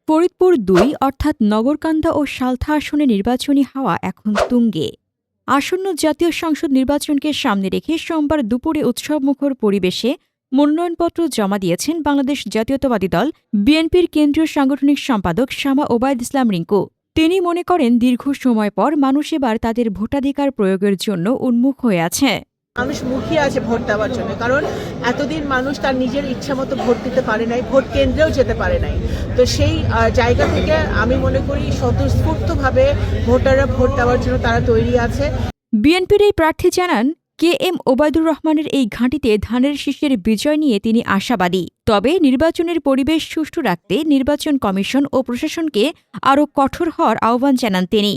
ফরিদপুর-২ অর্থাৎ নগরকান্দা ও সালথা আসনে নির্বাচনী হাওয়া এখন তুঙ্গে। আসন্ন জাতীয় সংসদ নির্বাচনকে সামনে রেখে সোমবার দুপুরে উৎসবমুখর পরিবেশে মনোনয়নপত্র জমা দিয়েছেন বাংলাদেশ জাতীয়তাবাদী দল বিএনপির কেন্দ্রীয় সাংগঠনিক সম্পাদক শামা ওবায়দ ইসলাম রিংকু। তিনি মনে করেন, দীর্ঘ সময় পর মানুষ এবার তাদের ভোটাধিকার প্রয়োগের জন্য উন্মুখ হয়ে আছে। মানুষ মুখিয়ে আছে ভোট দেওয়ার জন্য, কারণ এতদিন মানুষ তার নিজের ইচ্ছা মতো ভোট দিতে পারে নাই, ভোট কেন্দ্রেও যেতে পারে নাই। তো সেই জায়গা থেকে আমি মনে করি স্বতঃস্ফূর্তভাবে ভোটাররা ভোট দেওয়ার জন্য তারা তৈরি আছে। বিএনপির এই প্রার্থী জানান, KM ওবায়দুর রহমানের এই ঘাঁটিতে ধানের শীষের বিজয় নিয়ে তিনি আশাবাদী। তবে নির্বাচনের পরিবেশ সুষ্ঠু রাখতে নির্বাচন কমিশন ও প্রশাসনকে আরও কঠোর হওয়ার আহ্বান জানান তিনি।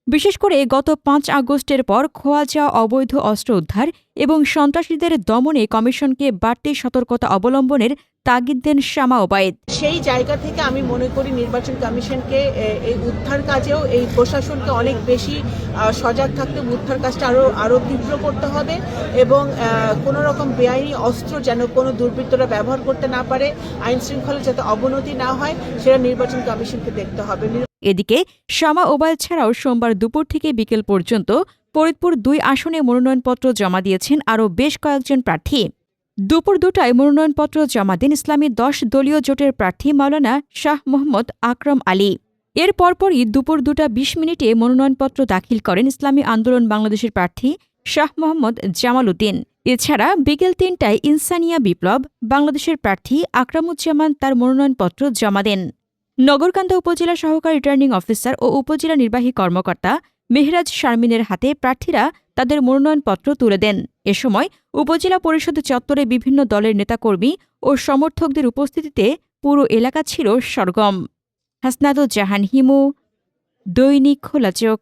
বিশেষ করে গত ৫ আগস্টের পর খোয়া যাওয়া অবৈধ অস্ত্র উদ্ধার এবং সন্ত্রাসীদের দমনে কমিশনকে বাড়তি সতর্কতা অবলম্বনের তাগিদ দেন শামা ওবায়দ। সেই জায়গা থেকে আমি মনে করি নির্বাচন কমিশনকে এই উদ্ধার কাজেও এই প্রশাসনকে অনেক বেশি সজাগ থাকতে, উদ্ধার কাজটা আরও তীব্র করতে হবে এবং কোনো রকম বেআইনি অস্ত্র যেন কোনো দুর্বৃত্তরা ব্যবহার করতে না পারে, আইন শৃঙ্খলা যাতে অবনতি না হয় সেটা নির্বাচন কমিশনকে দেখতে হবে। এদিকে শামা ওবায়দ ছাড়াও সোমবার দুপুর থেকে বিকেল পর্যন্ত ফরিদপুর-২ আসনে মনোনয়নপত্র জমা দিয়েছেন আরও বেশ কয়েকজন প্রার্থী। দুপুর ২টায় মনোনয়নপত্র জমা দেন ইসলামী ১০ দলীয় জোটের প্রার্থী মাওলানা শাহ মোহাম্মদ আকরম আলী। এর পরপরই দুপুর ২টা ২০ মিনিটে মনোনয়নপত্র দাখিল করেন ইসলামী আন্দোলন বাংলাদেশের প্রার্থী শাহ মোহাম্মদ জামাল উদ্দিন। এছাড়া বিকেল ৩টায় ইনসানিয়া বিপ্লব বাংলাদেশের প্রার্থী আকরামুজ্জামান তার মনোনয়নপত্র জমা দেন। নগরকান্দা উপজেলা সহকারী রিটার্নিং অফিসার ও উপজেলা নির্বাহী কর্মকর্তা মেহরাজ শারমিনের হাতে প্রার্থীরা তাদের মনোনয়নপত্র তুলে দেন। এ সময় উপজেলা পরিষদ চত্বরে বিভিন্ন দলের নেতাকর্মী ও সমর্থকদের উপস্থিতিতে পুরো এলাকা ছিল সরগম। হাসনাদুজ্জাহান হিমু, দৈনিক খোলা চোখ।